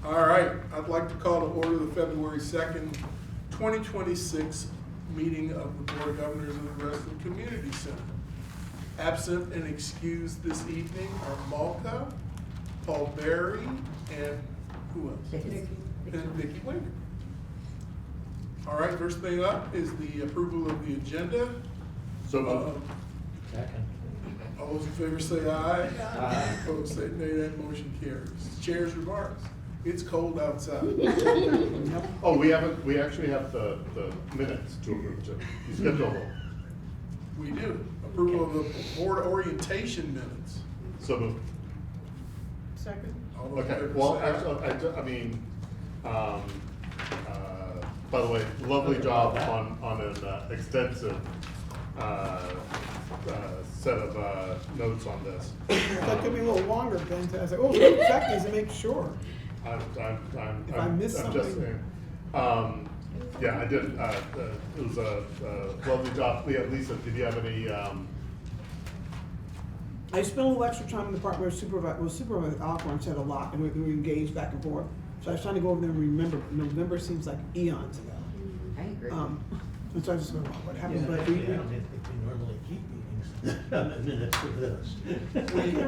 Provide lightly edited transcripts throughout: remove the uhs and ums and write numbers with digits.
All right, I'd like to call to order the February 2nd, 2026 meeting of the Board of Governors of the Reston Community Center. Absent and excused this evening are Malka, Paul Berry, and who else? Vicky. And Vicki Winger. All right, first thing up is the approval of the agenda. So moved. Second. All those in favor say aye. Aye. Opposed say nay, that motion carries. Chair's remarks. It's cold outside. Oh, we actually have the minutes to approve too. You skipped over. We do. Approval of the board orientation minutes. So moved. Second. All those in Okay, favor well, say aye. actually, by the way, lovely job on an extensive, set of, notes on this. That could be a little longer, Ben, to say, oh, 2 seconds to make sure. If I miss I'm just something. saying. Yeah, I did, it was a lovely job. Lisa, did you have any, I spent a little extra time in the part where Supervisor Alcorn said a lot, and we were engaged back and forth. So I was trying to go over there and remember. November seems like eons ago. I agree. And so I just go, what happened? Yeah, But actually, I don't think we normally keep meetings, minutes for this.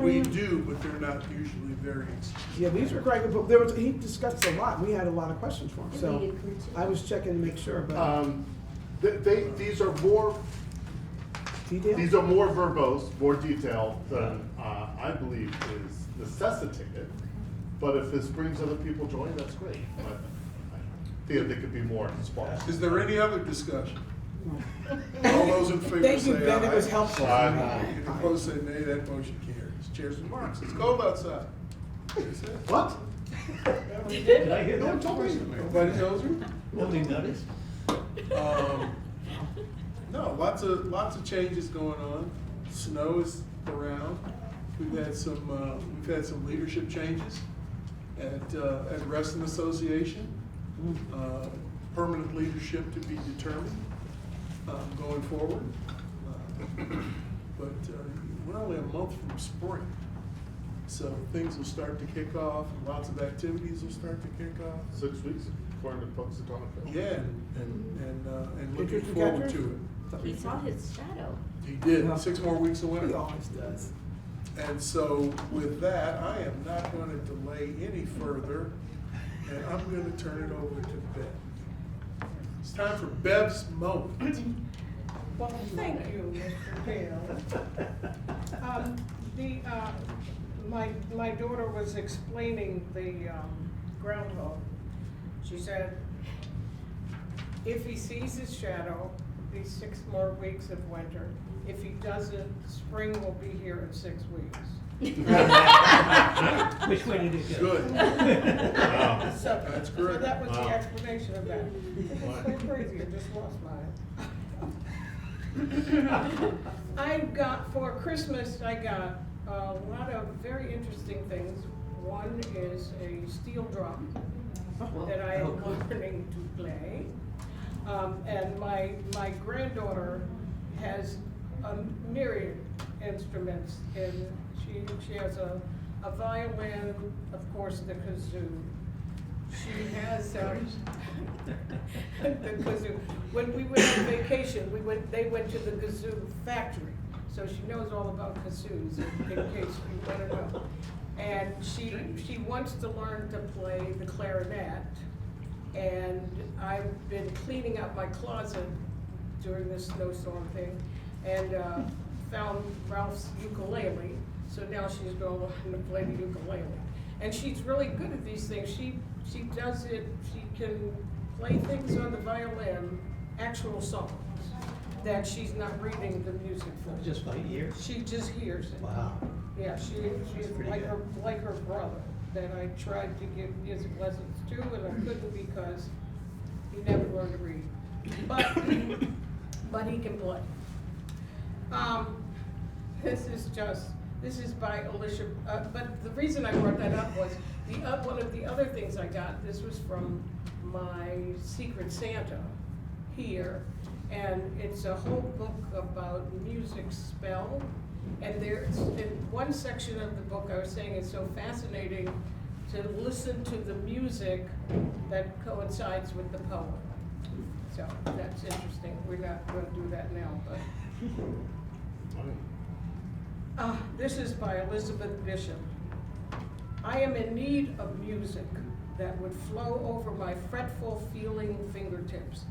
We do, but they're not usually very extensive. yeah, these were great, but he discussed a lot. We had a lot of questions for him, so I was checking to make sure, but these are more, detail? these are more verbose, more detailed than, I believe is necessitated. But if this brings other people joy, that's great. But I feel they could be more sparse. Is there any other discussion? All those in favor say aye. Thank you, Ben, it was helpful. Aye. Any opposed say nay, that motion carries. Chair's remarks. It's cold outside. That's it. What? Did I hear No one that? told me. Nobody tells you? Nobody noticed? No, lots of changes going on. Snow is around. We've had some leadership changes at Reston Association. Permanent leadership to be determined going forward. But we're only a month from spring, so things will start to kick off, and lots of activities will start to kick off. 6 weeks, according to folks at Donald. Yeah, and looking Pictures and forward catchers? to it. He saw his shadow. He did, Yeah. 6 more weeks of He winter. always does. And so with that, I am not gonna delay any further, and I'm gonna turn it over to Bev. It's time for Bev's moment. Well, thank you, Mr. Hale. My daughter was explaining the groundhog. She said, if he sees his shadow, these 6 more weeks of winter. If he doesn't, spring will be here in 6 weeks. Which way did it go? Good. Wow. So That's so correct. that was the Wow. explanation of that. It's so crazy, I just lost mine. For Christmas, I got a lot of very interesting things. One is a steel drum that I am learning to play. And my granddaughter has a myriad instruments, and she has a violin, of course, the kazoo. She has the kazoo. When we went on vacation, they went to the kazoo factory, so she knows all about kazoos, in case you want to know. And she wants to learn to play the clarinet. And I've been cleaning up my closet during this snowstorm thing, and found Ralph's ukulele. So now she's going to learn to play the ukulele. And she's really good at these things. She does it, she can play things on the violin, actual songs, that she's not reading the music for. Just by ear? She just hears it. Wow. Yeah, she's pretty like good. her brother, that I tried to give music lessons to, and I couldn't because he never learned to read. But he can play. This is by Alicia, but the reason I brought that up was, one of the other things I got, this was from my Secret Santa here, and it's a whole book about music spell. And there's, in one section of the book, I was saying it's so fascinating to listen to the music that coincides with the poem. So that's interesting. We're not going to do that now, but. This is by Elizabeth Bishop. I am in need of music that would flow over my fretful feeling fingertips,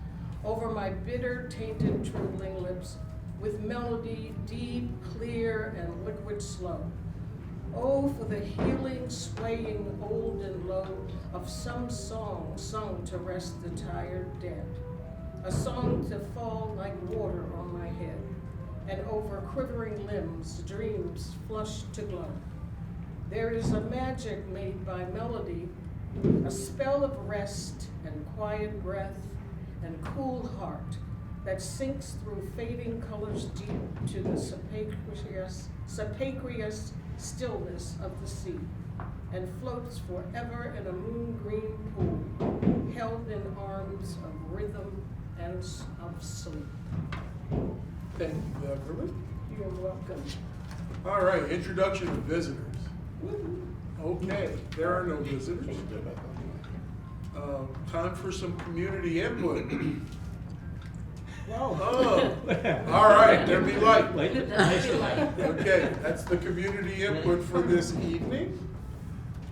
over my bitter, tainted, trembling lips, with melody deep, clear, and liquid slow. Oh, for the healing, swaying, old and low of some song sung to rest the tired dead. A song to fall like water on my head, and over quivering limbs, dreams flush to glow. There is a magic made by melody, a spell of rest and quiet breath and cool heart that sinks through fading colors deep to the sapacious stillness of the sea, and floats forever in a moon-green pool, held in arms of rhythm and of sleep. Thank you, Beverly. You're welcome. All right, introduction of visitors. Okay, there are no visitors. Time for some community input. Whoa. Oh, all right, there be light. Wait, Okay, that's the community input for this evening.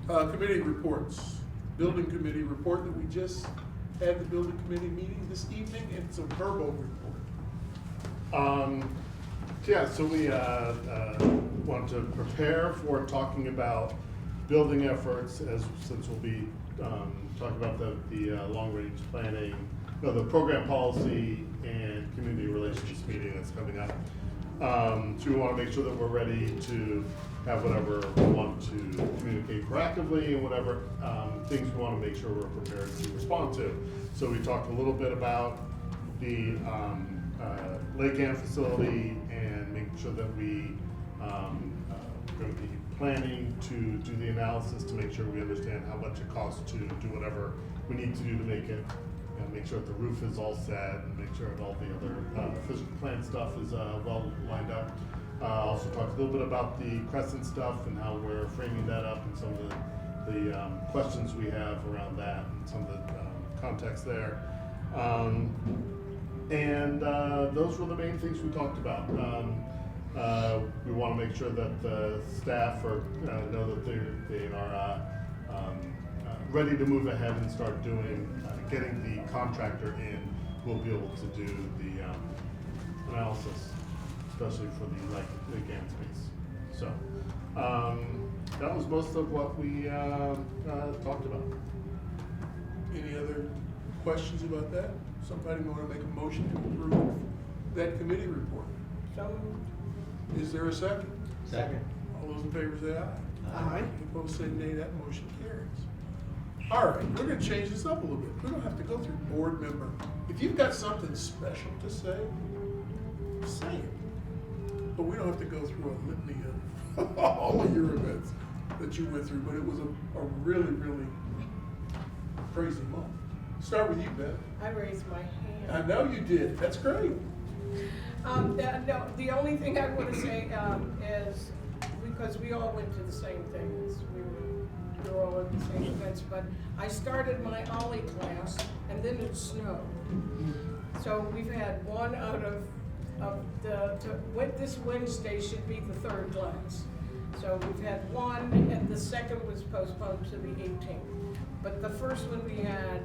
Committee reports. Building committee report that we just had the building committee meeting this evening. It's a verbal report. Yeah, so we want to prepare for talking about building efforts since we'll be talking about the long-range planning, no, the program policy and community relations meeting that's coming up. So we want to make sure that we're ready to have whatever we want to communicate proactively and whatever things we want to make sure we're prepared to respond to. So we talked a little bit about the Lake Ann facility and making sure that we are going to be planning to do the analysis to make sure we understand how much it costs to do whatever we need to do to make it, make sure that the roof is all set and make sure that all the other physical plant stuff is well lined up. Also talked a little bit about the Crescent stuff and how we're framing that up and some of the questions we have around that and some of the context there. And those were the main things we talked about. We want to make sure that the staff know that they are ready to move ahead and start doing, getting the contractor in. We'll be able to do the analysis, especially for the Lake Ann space. So that was most of what we talked about. Any other questions about that? Somebody want to make a motion to approve that committee report? So Is there a second? Second. All those in favor say aye. Aye. Any opposed say nay. That motion carries. All right, we're going to change this up a little bit. We don't have to go through board member. If you've got something special to say it. But we don't have to go through a litany of all of your events that you went through. But it was a really, really crazy month. Start with you, Beth. I raised my hand. I know you did. That's great. The only thing I want to say is, because we all went to the same things, we were all at the same events, but I started my Ollie class and then it snowed. So we've had one out of this Wednesday should be the third class. So we've had one and the second was postponed to the 18th. But the first one we had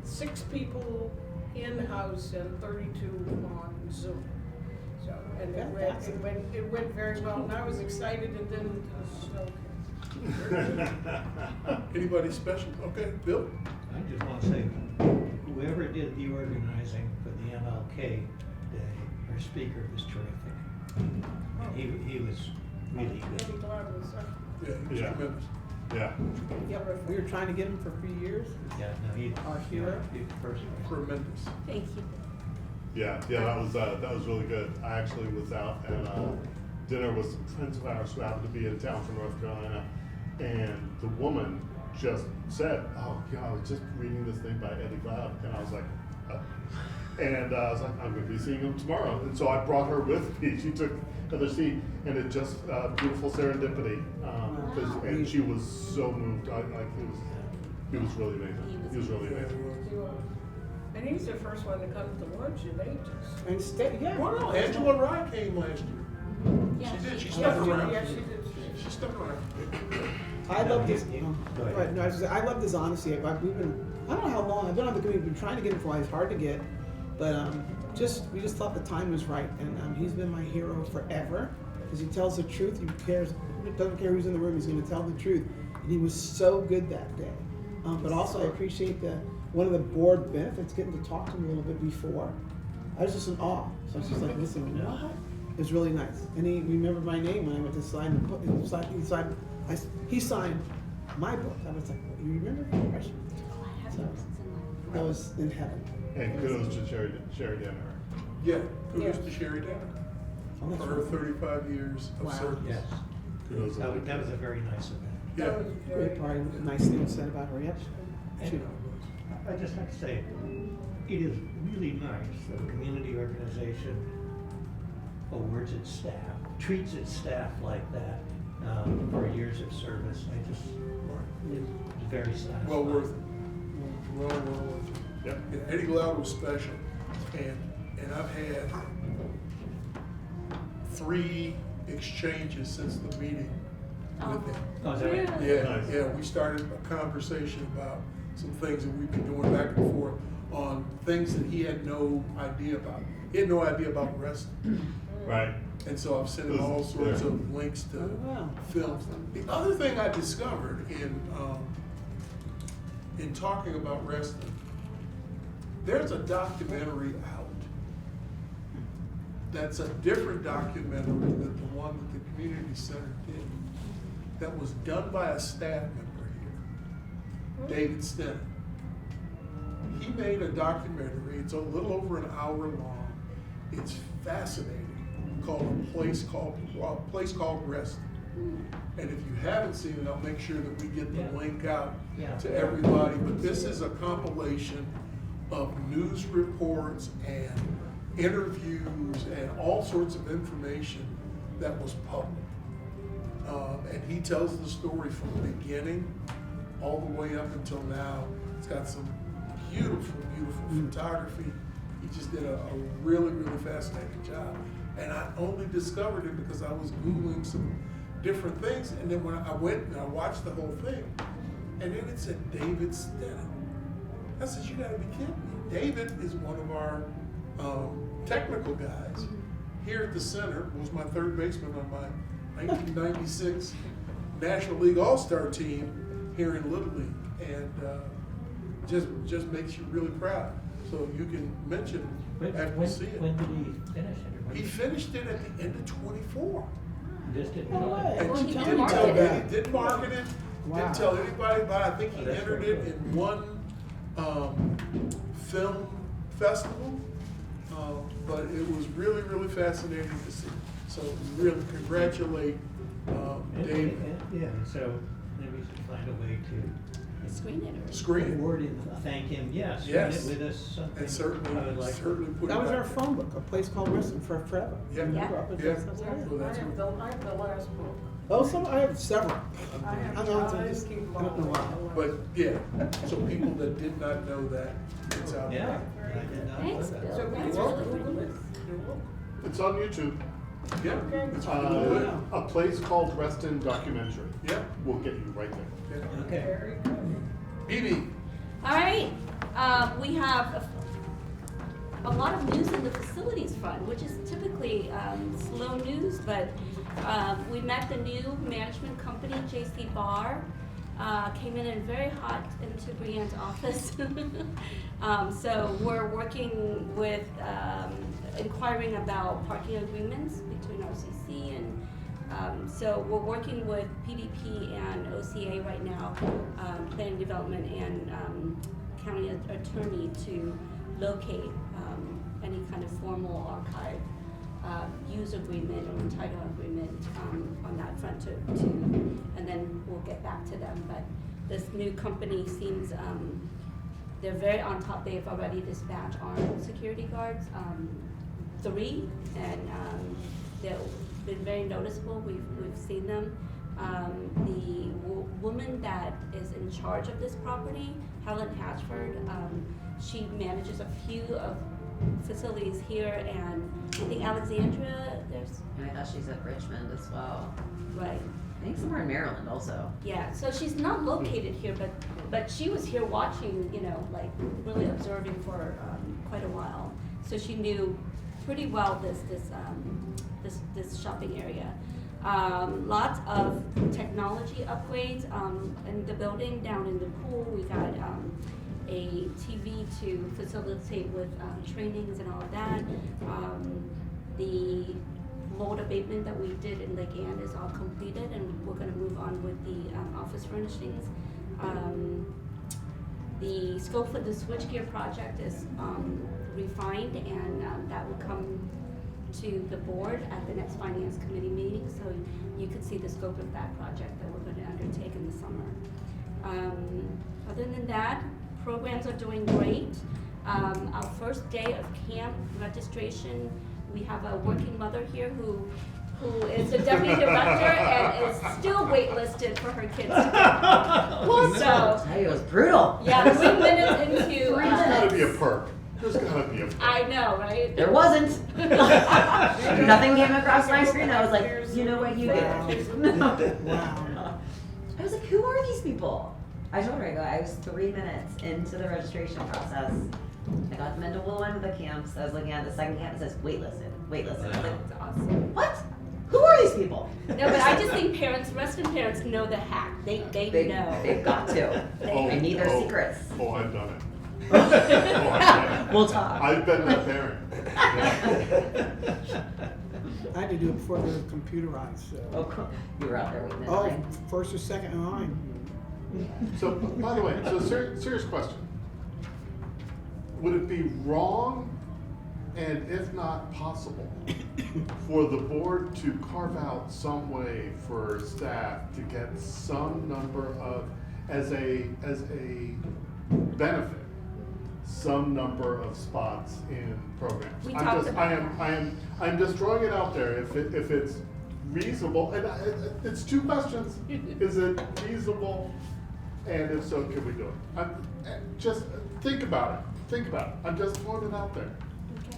6 people in-house and 32 on Zoom. So, and it went very well, and I was excited, and then the snow came. Anybody special? Okay, Bill? I just want to say, whoever did the organizing for the MLK Day, our speaker was terrific. And he was really good. Really glad it was, Yeah, he was Yeah. tremendous. Yeah. terrific. We were trying to get him for a few years. Yeah, no, he, Our hero. he was first. Tremendous. Thank you. Yeah, that was really good. I actually was out at dinner with some friends of ours who happened to be in town from North Carolina, and the woman just said, "Oh, yeah, I was just reading this thing by Eddie Glaude," and I was like, And I was like, I'm gonna be seeing him tomorrow. And so I brought her with me. She took the other seat, and it just, beautiful serendipity. And she was so moved. He was really amazing. He was really amazing. And he's the first one to come to lunch in ages. And stay, yeah. Well, no, Angela Rye came last year. Yeah. She did, she Yeah, stuck she- around. yeah, she did. She stuck around. I love this. Go ahead. Right, no, I was just saying, I love this honesty. We've been, I don't know how long, I've been on the committee, we've been trying to get him for a while, it's hard to get. But we just thought the time was right, and he's been my hero forever, because he tells the truth, doesn't care who's in the room, he's gonna tell the truth. And he was so good that day. But also I appreciate one of the board benefits, getting to talk to him a little bit before. I was just in awe, so I was just like, listen, what? It was really nice. And he remembered my name when I went to sign the book, he signed my book. I was like, you remember? Oh, I have So, those. It's in my- that was in heaven. And kudos to Sherry Denner. Yeah, kudos Yeah. to Sherry Denner Oh, that's for her right. 35 years of Wow. service. Yes, Kudos. that was a very nice event. Yeah. That was very- Great party, nice things said about her, yep. She- I just have to say, it is really nice that a community organization awards its staff, treats its staff like that, for years of service. It's very satisfying. Well worth it. Well worth it. Yep. Yeah, Eddie Glaude was special, and I've had 3 exchanges since the meeting with him. Oh, is that right? Really? Yeah, Nice. yeah, we started a conversation about some things that we've been doing back and forth on things that he had no idea about. He had no idea about wrestling. Right. And so I've sent him all sorts Yeah. of links to Oh, wow. films. The other thing I discovered in talking about wrestling, there's a documentary out that's a different documentary than the one that the community center did, that was done by a staff member here, David Stenton. He made a documentary, it's a little over an hour long, it's fascinating, called A Place Called Rest. And if you haven't seen it, I'll make sure that we get the Yeah. link out Yeah. to everybody. But this is a compilation of news reports and interviews and all sorts of information that was public. And he tells the story from the beginning all the way up until now. It's got some beautiful, beautiful photography. He just did a really, really fascinating job. And I only discovered it because I was Googling some different things. And then when I went and I watched the whole thing, and then it said David Stenton. I said, you gotta be kidding me. David is one of our technical guys here at the center, was my third baseman on my 1996 National League All-Star team here in Little League. And just makes you really proud. So you can mention after you see When it. did he finish it? He finished it at the end of 24. Just didn't No know way. it. And Well, he he didn't didn't tell market anybody, it. didn't market it, Wow. didn't tell anybody, but I think he Oh, that's entered very it good. in one film festival. But it was really, really fascinating to see. So really congratulate David. Yeah, so maybe we should find a way to Screen it or? Screen it. award him, thank him, yes. Yes. With us, something. And certainly, I would like to- certainly put it That was out our there. phone book, A Place Called Wrestling forever. Yeah. Remember, up until- Yeah. that's Yeah, right. Well, that's I have the last book. Oh, I have several. I have, I know, I just- keep them I don't know all. why. But yeah, so people that did not know that, it's out Yeah, there. I did not know Thanks, that. Bill. So That's you're really welcome. cool. You're welcome. It's on YouTube. Yeah, it's really good. A Place Called Reston documentary. Yeah. We'll get you right there. Yeah. Okay. Very good. Bibi, All right, we have a lot of news in the facilities front, which is typically slow news, but we met the new management company, J.C. Barr, came in very hot into Brienne's office. So we're working with, inquiring about parking agreements between RCC and so we're working with PDP and OCA right now, planning development and county attorney to locate any kind of formal archive use agreement or entitlement agreement on that front to, and then we'll get back to them. But this new company seems they're very on top. They've already dispatched armed security guards, 3, and they've been very noticeable. We've seen them. The woman that is in charge of this property, Helen Hatchford, she manages a few of facilities here, and I think Alexandria, And I thought she's at Richmond as well. right. I think somewhere in Maryland also. Yeah, so she's not located here, but she was here watching, like really observing for quite a while. So she knew pretty well this shopping area. Lots of technology upgrades in the building. Down in the pool, we got a TV to facilitate with trainings and all of that. The mold abatement that we did in Lake Ann is all completed, and we're gonna move on with the office furnishings. The scope for the switchgear project is refined, and that will come to the board at the next finance committee meeting, so you could see the scope of that project that we're gonna undertake in the summer. Other than that, programs are doing great. Our first day of camp registration, we have a working mother here who is the deputy director and is still waitlisted for her kids to get. So, Hey, it was brutal. yeah, 3 minutes into. There's gotta be a perk. There's gotta be a perk. I know, right? There wasn't. Nothing came across my screen. I was like, you know what, you did. Wow. I was like, who are these people? I told her, I was 3 minutes into the registration process. I got them into one of the camps. I was looking at the second camp. It says waitlisted. I was like, That's awesome. what? Who are these people? No, but I just think resident parents know the hack. They know. They've got to. I need their secrets. Oh, I've done it. Oh, I've done it. We'll talk. I've been that parent. Yeah. I had to do it before they were computerized, so. Oh, cool. You were out there waiting in Oh, line. first or second in line. So, by the way, serious question. Would it be wrong, and if not possible, for the board to carve out some way for staff to get some number of, as a benefit, some number of spots in programs? We talked about I'm just throwing it out there. If it's reasonable, and it's 2 questions. Is it reasonable? And if so, can we do it? Just think about it. Think about it. I'm just throwing it out there. Okay.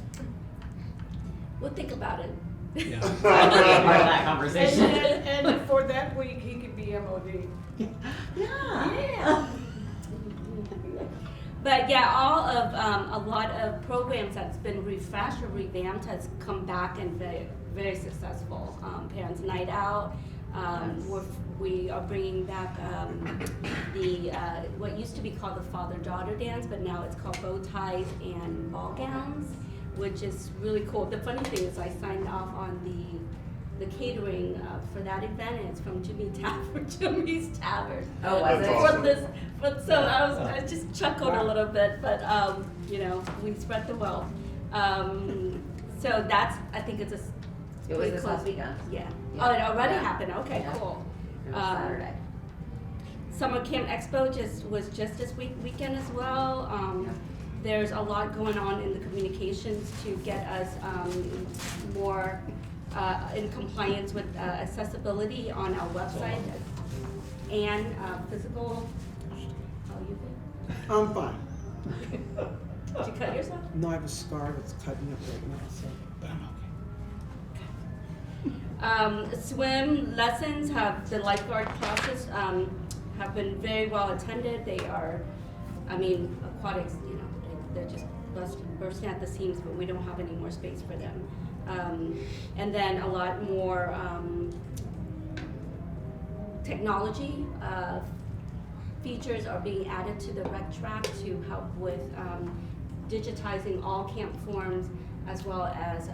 We'll think about it. I'm not part of that conversation. And for that week, he could be MOD. Yeah. But yeah, all of a lot of programs that's been refreshed or revamped has come back and very, very successful. Parents' Night Out. We are bringing back the what used to be called the father-daughter dance, but now it's called bow ties and ball gowns, which is really cool. The funny thing is I signed off on the catering for that event, and it's from Jimmy's Tavern. Oh, was That's it? awesome. So I just chuckled a little bit, but we spread the wealth. So that's, I think it's a It was pretty this close. last weekend. Yeah. Yeah. Oh, it already Yeah. happened. Okay, Yeah. cool. It was Saturday. Summer Camp Expo was just this weekend as well. Yeah. There's a lot going on in the communications to get us more in compliance with accessibility on our website and physical. Oh, you good? I'm fine. Did you cut yourself? No, I have a scar that's cutting up right now, so, but I'm okay. Swim lessons the lifeguard classes have been very well attended. They are, aquatics, they're just bursting at the seams, but we don't have any more space for them. And then a lot more technology features are being added to the rec track to help with digitizing all camp forms, as well as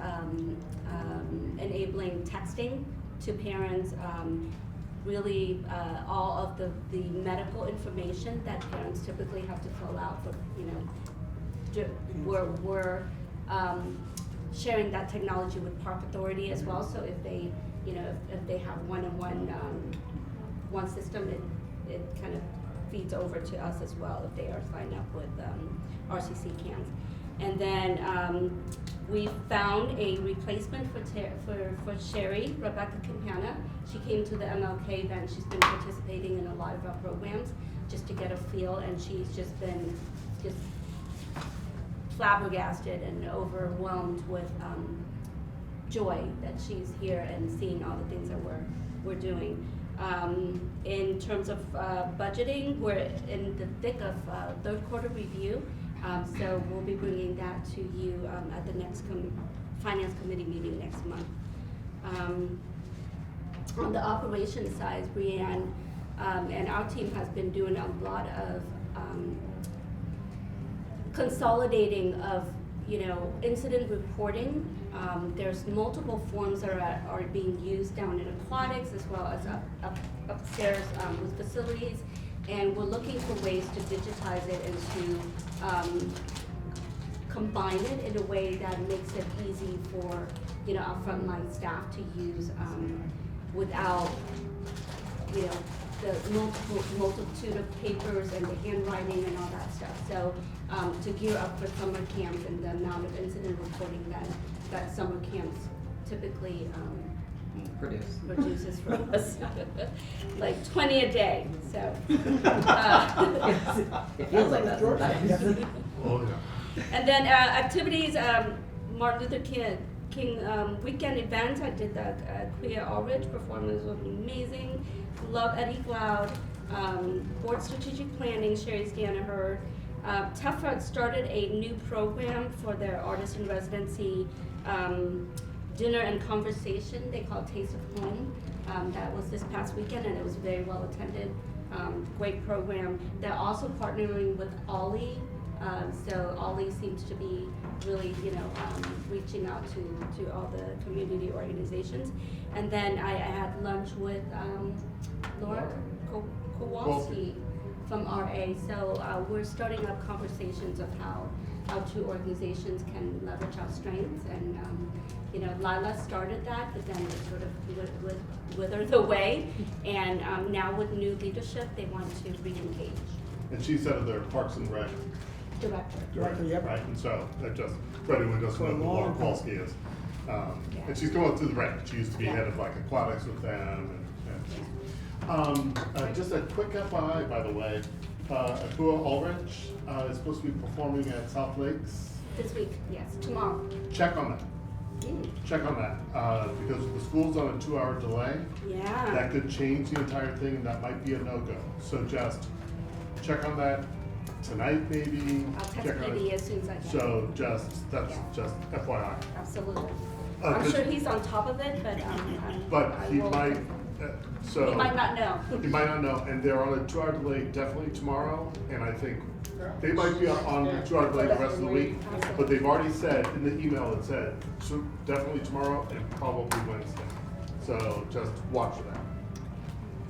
enabling texting to parents, really all of the medical information that parents typically have to fill out for, we're sharing that technology with Park Authority as well, so if they, if they have one system, it kind of feeds over to us as well if they are signed up with RCC cans. And then we found a replacement for Sherry, Rebecca Campana. She came to the MLK event. She's been participating in a lot of our programs just to get a feel, and she's just been flabbergasted and overwhelmed with joy that she's here and seeing all the things that we're doing. In terms of budgeting, we're in the thick of third quarter review, so we'll be bringing that to you at the next finance committee meeting next month. On the operations side, Brianne and our team has been doing a lot of consolidating of incident reporting. There's multiple forms that are being used down in aquatics as well as upstairs with facilities, and we're looking for ways to digitize it and to combine it in a way that makes it easy for our frontline staff to use without the multitude of papers and the handwriting and all that stuff. So to gear up for summer camps and the amount of incident reporting that summer camps typically produces for us, like 20 a day. So It feels like that sometimes. Oh, yeah. and then activities, Martin Luther King weekend events. I did the Queer Outreach performance was amazing. Love Eddie Cloud. Board Strategic Planning, Sherry Stanaher. Tefra started a new program for their artist in residency dinner and conversation. They call it Taste of Home. That was this past weekend, and it was very well attended. Great program. They're also partnering with Ollie. So Ollie seems to be really, reaching out to all the community organizations. And then I had lunch with Laura Kowalski from RA. So we're starting up conversations of how two organizations can leverage our strengths. And Lila started that, but then it sort of withered away. And now with new leadership, they want to re-engage. And she's out of their Parks and Rec Director, yep. right? And so that just, for anyone who doesn't know who Laura Kowalski is. And she's going through the rank. She used to be head of like aquatics with them. Just a quick FYI, by the way, Akua Ulrich is supposed to be performing at South Lakes. This week, yes, tomorrow. Check on that. Check on that, because the school's on a 2-hour delay. Yeah. That could change the entire thing, and that might be a no-go. So just check on that tonight, maybe. I'll text Check on PD it. as soon as I can. So just FYI. Absolutely. Uh, I'm 'cause- sure he's on top of it, but But I he will- might, so. He might not know. He might not know, and they're on a 2-hour delay definitely tomorrow, and I think they might be on a 2-hour delay the rest of the week. But they've already said, in the email it said, so definitely tomorrow and probably Wednesday. So just watch that.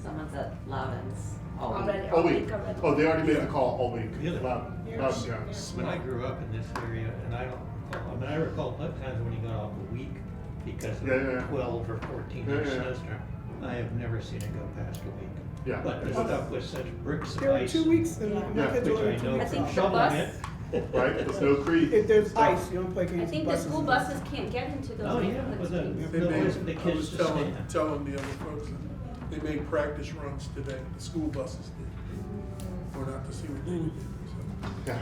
Someone's at Loudon's all week. Already, All week. already. Oh, they already made the call all week. Really? Loud and clear. When I grew up in this area, and I recall times when he got off a week because of Yeah. 12 or 14 Yeah, inch yeah. snowstorm. I have never seen it go past a week. Yeah. But the stuff with such bricks of There were ice. 2 weeks, and Yeah. my kids Which were I only 2 know I weeks think from off. the shoveling bus- it. Right, the Snow Creek. If there's stuff. ice, you don't play I think the school buses can't get into those Oh, yeah, neighborhoods. with the- please. They No made, place for the I kids was to telling stand. the other folks that they made practice runs today, the school buses did. Or not to see what they did. So, Yeah.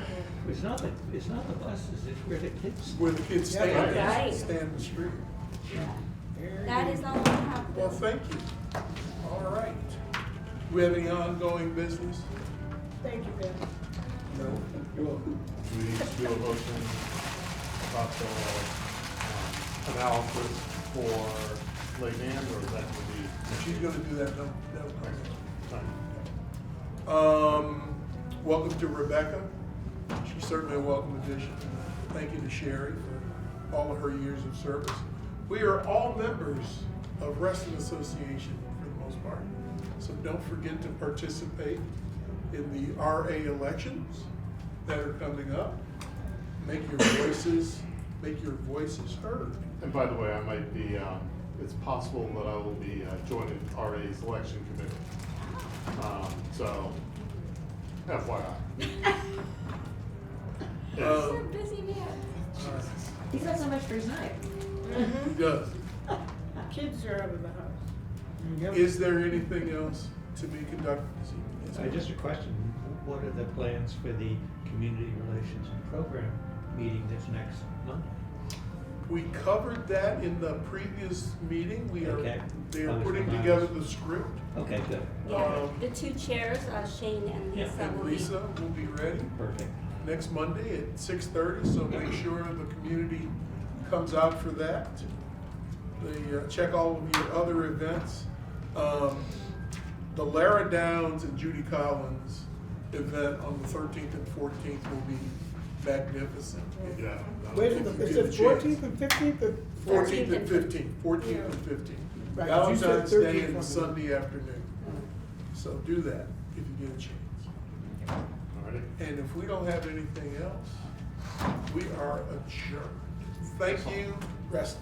It's not the buses, it's where the kids. where the kids Yeah, stand, right. stand in the street. That is all I have. Well, thank you. All right. We have any ongoing business? Thank you, Ben. No. You're welcome. Do we need to do a motion about the analysis for Lake Ann, or is that gonna be? She's gonna do that, no, Fine. welcome to Rebecca. She's certainly a welcome addition. Thank you to Sherry for all of her years of service. We are all members of Wrestling Association for the most part. So don't forget to participate in the RA elections that are coming up. Make your voices heard. And by the way, I might be, it's possible that I will be joining RA's election committee. So FYI. He's a busy man. He's got so much free time. He does. Kids are out of the house. Yep. Is there anything else to be conducted this evening? Yes, ma'am. Just a question, what are the plans for the community relations and program meeting that's next Monday? We covered that in the previous meeting. They Okay. are I was putting reminded. together the script. Okay, good, Yeah, the two chairs, Shane and Yeah, Lisa And will be. Lisa will be ready perfect. next Monday at 6:30, so make sure the community comes out for that. Check all of your other events. The Lara Downs and Judy Collins event on the 13th and 14th will be magnificent. Yeah. Wait, If you is get a it 14th chance. and 15th? Or 14th and 15th, 14th and 15th. Right, 'cause you said Valentine's Day 13th and on the- Sunday afternoon. So do that if you get a chance. Alrighty. And if we don't have anything else, we are adjourned. Thank you, rest.